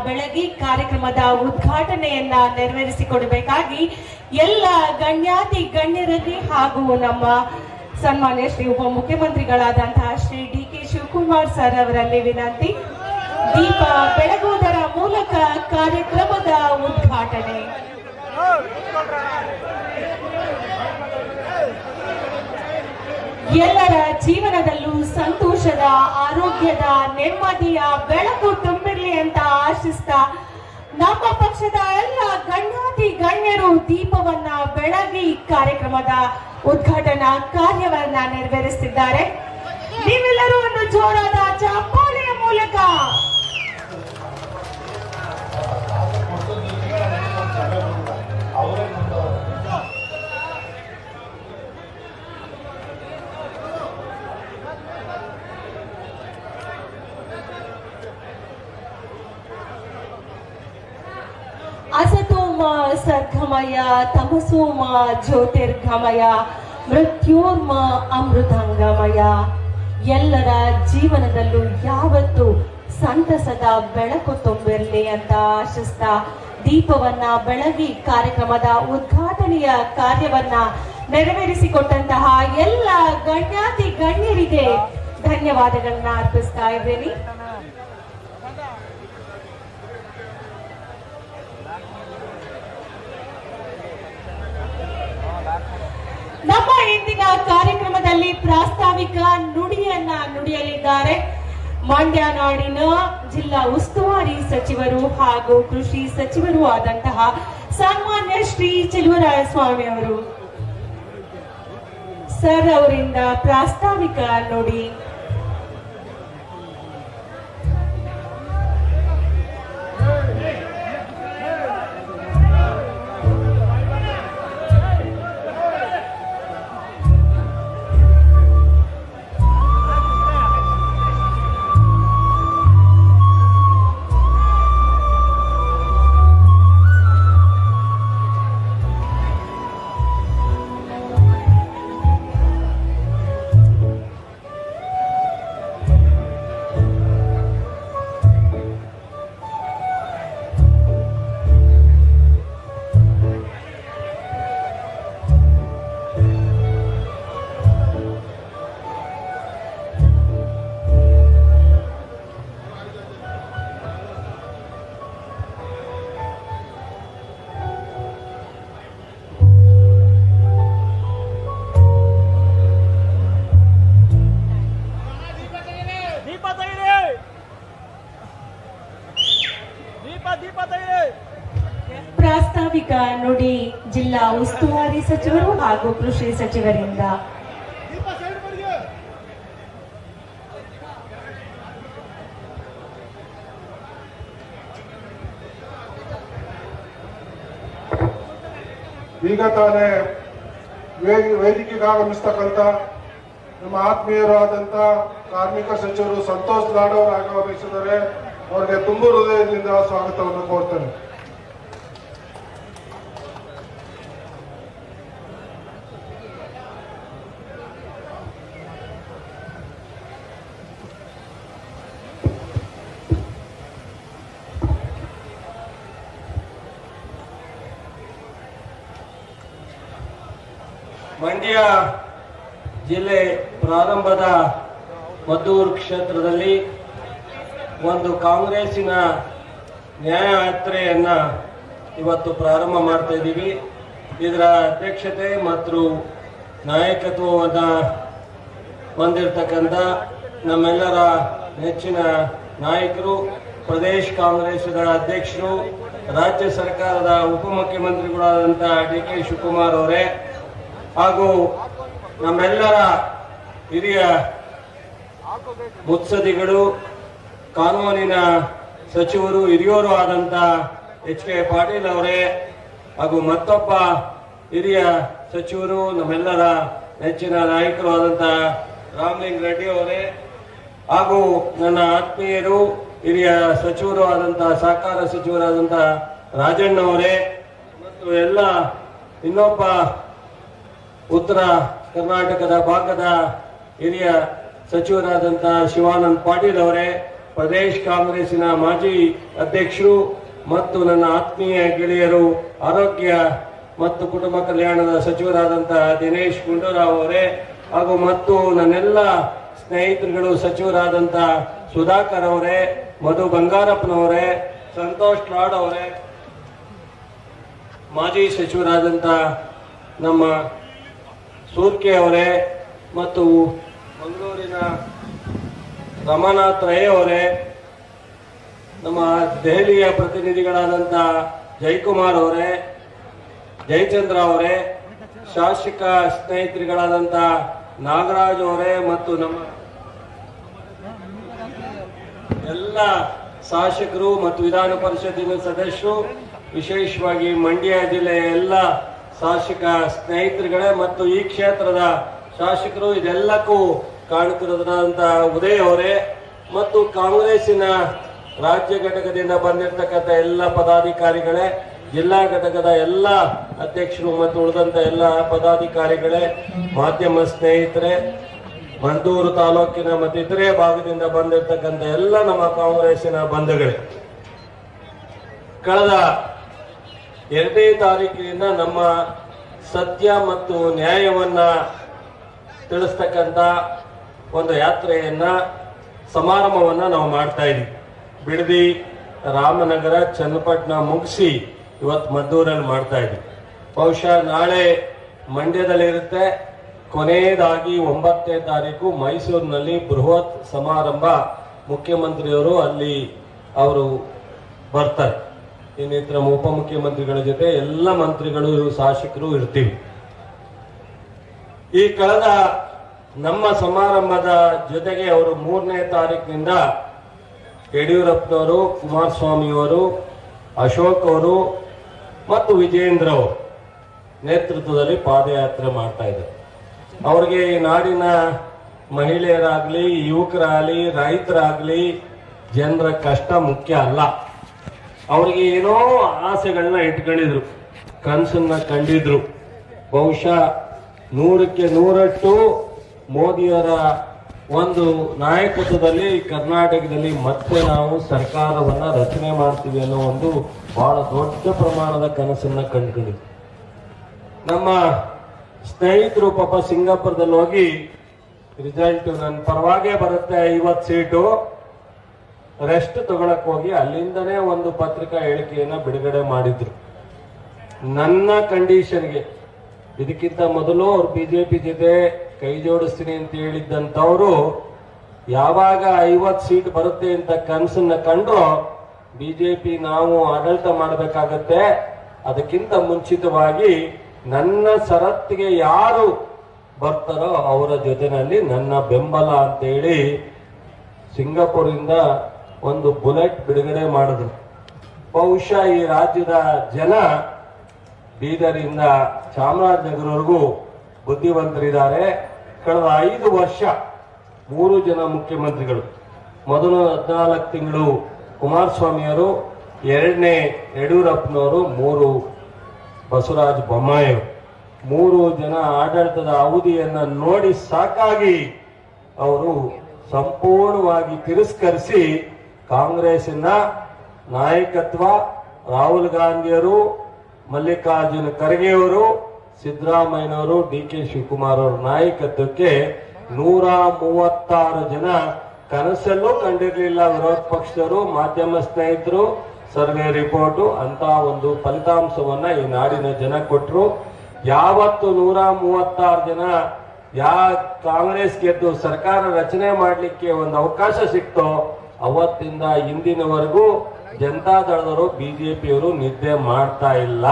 ಬೆಳಗಿ ಕಾರ್ಯಕ್ರಮದ ಉದ್ಘಾಟನೆಯನ್ನ ನೆರವೇರಿಸಿಕೊಡಬೇಕಾಗಿ ಎಲ್ಲ ಗಣ್ಯಾತಿ ಗಣ್ಯರಲ್ಲಿ ಹಾಗೂ ನಮ್ಮ ಸನ್ಮಾನ್ಯ ಶ್ರೀ ಉಪಮುಖ್ಯಮಂತ್ರಿಗಳಾದಂತಹ ಶ್ರೀ ಡಿ.ಕೆ. ಶಿವಕುಮಾರ್ ಸರ್ ಅವರಲ್ಲಿ ವಿನಂತಿ. ದೀಪ ಬೆಳಗುವುದರ ಮೂಲಕ ಕಾರ್ಯಕ್ರಮದ ಉದ್ಘಾಟನೆ. ಎಲ್ಲರ ಜೀವನದಲ್ಲೂ ಸಂತೋಷದ, ಆರೋಗ್ಯದ, ನೆಮ್ಮದಿಯ ಬೆಳಕು ತುಂಬಿರಲಿ ಅಂತ ಆಶಿಸ್ತಾ ನಮ್ಮ ಪಕ್ಷದ ಎಲ್ಲ ಗಣ್ಯಾತಿ ಗಣ್ಯರು ದೀಪವನ್ನ ಬೆಳಗಿ ಕಾರ್ಯಕ್ರಮದ ಉದ್ಘಾಟನಾ ಕಾರ್ಯವನ್ನ ನೆರವೇರಿಸುತ್ತಿದ್ದಾರೆ. ನೀವೆಲ್ಲರೂ ಒಂದು ಜೋರಾದ ಚಪ್ಪಾಳೆಯ ಮೂಲಕ ಅಸತೋಮ ಸರ್ಗಮಯ ತಮಸೋಮ ಜ್ಯೋತಿರ್ಗಮಯ ಮೃತ್ಯೋರ್ಮ ಅಮೃತಾಂಗಮಯ. ಎಲ್ಲರ ಜೀವನದಲ್ಲೂ ಯಾವತ್ತು ಸಂತಸದ ಬೆಳಕು ತುಂಬಿರಲಿ ಅಂತ ಆಶಿಸ್ತಾ ದೀಪವನ್ನ ಬೆಳಗಿ ಕಾರ್ಯಕ್ರಮದ ಉದ್ಘಾಟನೆಯ ಕಾರ್ಯವನ್ನ ನೆರವೇರಿಸಿಕೊಟ್ಟಂತಹ ಎಲ್ಲ ಗಣ್ಯಾತಿ ಗಣ್ಯರಿಗೆ ಧನ್ಯವಾದಗಳನ್ನ ಅರ್ಪಿಸ್ತಾ ಇದ್ದೇನೆ. ನಮ್ಮ ಇಂದಿನ ಕಾರ್ಯಕ್ರಮದಲ್ಲಿ ಪ್ರಾಸ್ತಾವಿಕ ನುಡಿಯನ್ನ ನುಡಿಯಲಿದ್ದಾರೆ ಮಂಡ್ಯ ನಾಡಿನ ಜಿಲ್ಲಾ ಉಸ್ತುವಾರಿ ಸಚಿವರು ಹಾಗೂ ಕೃಷಿ ಸಚಿವರು ಆದಂತಹ ಸನ್ಮಾನ್ಯ ಶ್ರೀ ಚೆಲುವರಾಯಸ್ವಾಮಿ ಅವರು. ಸರ್ ಅವರಿಂದ ಪ್ರಾಸ್ತಾವಿಕ ನುಡಿ. ಪ್ರಾಸ್ತಾವಿಕ ನುಡಿ ಜಿಲ್ಲಾ ಉಸ್ತುವಾರಿ ಸಚಿವರು ಹಾಗೂ ಕೃಷಿ ಸಚಿವರಿಂದ. ಈಗ ತಾನೇ ವೇದಿಕೆಗೆ ಆಗಮಿಸ್ತಕ್ಕಂಥ ನಮ್ಮ ಆತ್ಮೀಯರಾದಂಥ ಕಾರ್ಮಿಕ ಸಚಿವರು ಸಂತೋಷ್ ಲಾಡ್ ಅವರು ಆಗಮಿಸಿದರೆ ಅವರಿಗೆ ತುಂಬ ಹೃದಯದಿಂದ ಸ್ವಾಗತವನ್ನು ಕೋರ್ತೇನೆ. ಮಂಡ್ಯ ಜಿಲ್ಲೆ ಪ್ರಾರಂಭದ ಮದ್ದೂರು ಕ್ಷೇತ್ರದಲ್ಲಿ ಒಂದು ಕಾಂಗ್ರೆಸ್ಸಿನ ನ್ಯಾಯಯಾತ್ರೆಯನ್ನ ಇವತ್ತು ಪ್ರಾರಂಭ ಮಾಡ್ತಾ ಇದ್ದೀವಿ. ಇದರ ಅಧ್ಯಕ್ಷತೆ ಮತ್ತು ನಾಯಕತ್ವವನ್ನು ಹೊಂದಿರತಕ್ಕಂಥ ನಮ್ಮೆಲ್ಲರ ನೆಚ್ಚಿನ ನಾಯಕರು, ಪ್ರದೇಶ ಕಾಂಗ್ರೆಸ್ಗಳ ಅಧ್ಯಕ್ಷರು, ರಾಜ್ಯ ಸರ್ಕಾರದ ಉಪಮುಖ್ಯಮಂತ್ರಿಗಳಾದಂಥ ಡಿ.ಕೆ. ಶಿವಕುಮಾರ್ ಅವರೇ ಹಾಗೂ ನಮ್ಮೆಲ್ಲರ ಹಿರಿಯ ಮುತ್ಸದಿಗಳು, ಕಾನೂನಿನ ಸಚಿವರು, ಹಿರಿಯರು ಆದಂಥ ಎಚ್.ಕೆ. ಪಾಟೀಲ್ ಅವರೇ ಹಾಗೂ ಮತ್ತೊಬ್ಬ ಹಿರಿಯ ಸಚಿವರು, ನಮ್ಮೆಲ್ಲರ ನೆಚ್ಚಿನ ನಾಯಕರು ಆದಂಥ ರಾಮಲಿಂಗ ರೆಡ್ಡಿ ಅವರೇ ಹಾಗೂ ನನ್ನ ಆತ್ಮೀಯರು, ಹಿರಿಯ ಸಚಿವರು ಆದಂಥ ಸಹಕಾರ ಸಚಿವರಾದಂಥ ರಾಜಣ್ಣ ಅವರೇ ಮತ್ತು ಎಲ್ಲ ಇನ್ನೊಬ್ಬ ಉತ್ತರ ಕರ್ನಾಟಕದ ಭಾಗದ ಹಿರಿಯ ಸಚಿವರಾದಂಥ ಶಿವಾನಂದ ಪಾಟೀಲ್ ಅವರೇ, ಪ್ರದೇಶ ಕಾಂಗ್ರೆಸ್ಸಿನ ಮಾಜಿ ಅಧ್ಯಕ್ಷರು ಮತ್ತು ನನ್ನ ಆತ್ಮೀಯ ಗೆಳೆಯರು ಆರೋಗ್ಯ ಮತ್ತು ಕುಟುಂಬ ಕಲ್ಯಾಣದ ಸಚಿವರಾದಂತಹ ದಿನೇಶ್ ಗುಂಡೂರಾವ್ ಅವರೇ ಹಾಗೂ ಮತ್ತು ನನ್ನೆಲ್ಲ ಸ್ನೇಹಿತರುಗಳು ಸಚಿವರಾದಂತಹ ಸುಧಾಕರ್ ಅವರೇ, ಮಧು ಬಂಗಾರಪ್ಪನವರೇ, ಸಂತೋಷ್ ಲಾಡ್ ಅವರೇ, ಮಾಜಿ ಸಚಿವರಾದಂತಹ ನಮ್ಮ ಸೂರ್ಕೆ ಅವರೇ ಮತ್ತು ಮಂಗಳೂರಿನ ರಮನಾಥ್ ರೈ ಅವರೇ, ನಮ್ಮ ದೆಹಲಿಯ ಪ್ರತಿನಿಧಿಗಳಾದಂಥ ಜಯಕುಮಾರ್ ಅವರೇ, ಜಯಚಂದ್ರ ಅವರೇ, ಶಾಸಕ ಸ್ನೇಹಿತರುಗಳಾದಂಥ ನಾಗರಾಜ್ ಅವರೇ ಮತ್ತು ನಮ್ಮ ಎಲ್ಲ ಶಾಸಕರು ಮತ್ತು ವಿಧಾನ ಪರಿಷತ್ತಿನ ಸದಸ್ಯರು, ವಿಶೇಷವಾಗಿ ಮಂಡ್ಯ ಜಿಲ್ಲೆಯ ಎಲ್ಲ ಶಾಸಕ ಸ್ನೇಹಿತರುಗಳೇ ಮತ್ತು ಈ ಕ್ಷೇತ್ರದ ಶಾಸಕರು, ಇದೆಲ್ಲಕ್ಕೂ ಕಾಣುತ್ತಿರೋದಂತಹ ಉದಯ್ ಅವರೇ ಮತ್ತು ಕಾಂಗ್ರೆಸ್ಸಿನ ರಾಜ್ಯ ಘಟಕದಿಂದ ಬಂದಿರತಕ್ಕಂಥ ಎಲ್ಲ ಪದಾಧಿಕಾರಿಗಳೇ, ಜಿಲ್ಲಾ ಘಟಕದ ಎಲ್ಲ ಅಧ್ಯಕ್ಷರು ಮತ್ತು ಉಳಿದಂತ ಎಲ್ಲ ಪದಾಧಿಕಾರಿಗಳೇ, ಮಾಧ್ಯಮ ಸ್ನೇಹಿತರೆ, ಮದ್ದೂರು ತಾಲೂಕಿನ ಮತ್ತು ಇತರೆ ಭಾಗದಿಂದ ಬಂದಿರತಕ್ಕಂಥ ಎಲ್ಲ ನಮ್ಮ ಕಾಂಗ್ರೆಸ್ಸಿನ ಬಂಧುಗಳೇ, ಕಳೆದ 2ನೇ ತಾರೀಕಿನಿಂದ ನಮ್ಮ ಸತ್ಯ ಮತ್ತು ನ್ಯಾಯವನ್ನ ತಿಳಿಸ್ತಕ್ಕಂಥ ಒಂದು ಯಾತ್ರೆಯನ್ನ ಸಮಾರಂಭವನ್ನ ನಾವು ಮಾಡ್ತಾ ಇದ್ದೀವಿ. ಬಿಡದಿ, ರಾಮನಗರ, ಚನ್ನಪಟ್ಟಣ ಮುಗಿಸಿ ಇವತ್ತು ಮದ್ದೂರಲ್ಲಿ ಮಾಡ್ತಾ ಇದ್ದೀವಿ. ಬಹುಶಃ ನಾಳೆ ಮಂಡ್ಯದಲ್ಲಿರುತ್ತೆ. ಕೊನೆಯದಾಗಿ 9ನೇ ತಾರೀಕು ಮೈಸೂರಿನಲ್ಲಿ ಬೃಹತ್ ಸಮಾರಂಭ, ಮುಖ್ಯಮಂತ್ರಿಯವರು ಅಲ್ಲಿ ಅವರು ಬರ್ತಾರೆ. ಇನ್ನಿತರ ಉಪಮುಖ್ಯಮಂತ್ರಿಗಳ ಜೊತೆ ಎಲ್ಲ ಮಂತ್ರಿಗಳು, ಶಾಸಕರು ಇರ್ತೀವಿ. ಈ ಕಳೆದ ನಮ್ಮ ಸಮಾರಂಭದ ಜೊತೆಗೆ ಅವರು 3ನೇ ತಾರೀಕಿನಿಂದ ಯಡಿಯೂರಪ್ಪನವರು, ಕುಮಾರಸ್ವಾಮಿಯವರು, ಅಶೋಕ್ ಅವರು ಮತ್ತು ವಿಜೇಂದ್ರ ಅವರು ನೇತೃತ್ವದಲ್ಲಿ ಪಾದಯಾತ್ರೆ ಮಾಡ್ತಾ ಇದ್ದಾರೆ. ಅವ್ರಿಗೆ ಈ ನಾಡಿನ ಮಹಿಳೆಯರಾಗ್ಲಿ, ಯುವಕರಾಗಲಿ, ರೈತರಾಗ್ಲಿ ಜನರ ಕಷ್ಟ ಮುಖ್ಯ ಅಲ್ಲ. ಅವ್ರಿಗೆ ಏನೋ ಆಸೆಗಳನ್ನ ಇಟ್ಕೊಂಡಿದ್ರು, ಕನಸನ್ನ ಕಂಡಿದ್ರು. ಬಹುಶಃ 100ಕ್ಕೆ 100ರಷ್ಟು ಮೋದಿಯವರ ಒಂದು ನಾಯಕತ್ವದಲ್ಲಿ ಕರ್ನಾಟಕದಲ್ಲಿ ಮತ್ತೆ ನಾವು ಸರ್ಕಾರವನ್ನ ರಚನೆ ಮಾಡ್ತೀವಿ ಅನ್ನೋ ಒಂದು ಬಹಳ ದೊಡ್ಡ ಪ್ರಮಾಣದ ಕನಸನ್ನ ಕಂಡುಕೊಂಡಿದ್ವಿ. ನಮ್ಮ ಸ್ನೇಹಿತರು ಪಾಪ ಸಿಂಗಾಪುರದಲ್ಲಿ ಹೋಗಿ ರಿಸಲ್ಟ್ ನನ್ನ ಪರವಾಗೇ ಬರುತ್ತೆ 50 ಸೀಟು, ರೆಸ್ಟ್ ತಗೊಳಕ್ ಹೋಗಿ ಅಲ್ಲಿಂದನೇ ಒಂದು ಪತ್ರಿಕಾ ಹೇಳಿಕೆಯನ್ನ ಬಿಡುಗಡೆ ಮಾಡಿದ್ರು. ನನ್ನ ಕಂಡೀಷನ್ಗೆ ಇದಕ್ಕಿಂತ ಮೊದಲು ಅವ್ರು ಬಿಜೆಪಿ ಜೊತೆ ಕೈ ಜೋಡಿಸ್ತೀನಿ ಅಂತ ಹೇಳಿದ್ದಂಥವ್ರು ಯಾವಾಗ 50 ಸೀಟ್ ಬರುತ್ತೆ ಅಂತ ಕನಸನ್ನ ಕಂಡ್ರು, ಬಿಜೆಪಿ ನಾವು ಆಡಳಿತ ಮಾಡಬೇಕಾಗತ್ತೆ, ಅದಕ್ಕಿಂತ ಮುಂಚಿತವಾಗಿ ನನ್ನ ಸರತ್ತಿಗೆ ಯಾರು ಬರ್ತಾರೋ ಅವರ ಜೊತೆನಲ್ಲಿ ನನ್ನ ಬೆಂಬಲ ಅಂತೇಳಿ ಸಿಂಗಾಪುರಿಂದ ಒಂದು ಬುಲೆಟ್ ಬಿಡುಗಡೆ ಮಾಡಿದ್ರು. ಬಹುಶಃ ಈ ರಾಜ್ಯದ ಜನ ಬೀದರಿಂದ ಚಾಮರಾಜನಗರವರೆಗೂ ಬುದ್ಧಿವಂತರಿದ್ದಾರೆ. ಕಳೆದ 5 ವರ್ಷ 3 ಜನ ಮುಖ್ಯಮಂತ್ರಿಗಳು, ಮೊದಲು 14 ತಿಂಗಳು ಕುಮಾರಸ್ವಾಮಿಯವರು, 2ನೇ ಯಡಿಯೂರಪ್ಪನವರು, 3 ಬಸವರಾಜ ಬೊಮ್ಮಾಯಿಯವರು, 3 ಜನ ಆಡಳಿತದ ಅವಧಿಯನ್ನ ನೋಡಿ ಸಾಕಾಗಿ ಅವರು ಸಂಪೂರ್ಣವಾಗಿ ತಿರಸ್ಕರಿಸಿ ಕಾಂಗ್ರೆಸ್ಸಿನ ನಾಯಕತ್ವ, ರಾಹುಲ್ ಗಾಂಧಿಯವರು, ಮಲ್ಲಿಕಾರ್ಜುನ ಖರ್ಗೆಯವರು, ಸಿದ್ದರಾಮಯ್ಯನವರು, ಡಿ.ಕೆ. ಶಿವಕುಮಾರ್ ಅವರ ನಾಯಕತ್ವಕ್ಕೆ 136 ಜನ ಕನಸಲ್ಲೂ ಕಂಡಿರಲಿಲ್ಲ ವಿರೋಧ ಪಕ್ಷದವರು, ಮಾಧ್ಯಮ ಸ್ನೇಹಿತರು, ಸರ್ವೆ ರಿಪೋರ್ಟು ಅಂತ ಒಂದು ಫಲಿತಾಂಶವನ್ನ ಈ ನಾಡಿನ ಜನ ಕೊಟ್ಟರು. ಯಾವತ್ತು 136 ಜನ ಕಾಂಗ್ರೆಸ್ ಗೆದ್ದು ಸರ್ಕಾರ ರಚನೆ ಮಾಡಲಿಕ್ಕೆ ಒಂದು ಅವಕಾಶ ಸಿಕ್ತೋ ಅವತ್ತಿಂದ ಇಂದಿನವರೆಗೂ ಜನತಾದಳದವರು, ಬಿಜೆಪಿಯವರು ನಿದ್ದೆ ಮಾಡ್ತಾ ಇಲ್ಲ.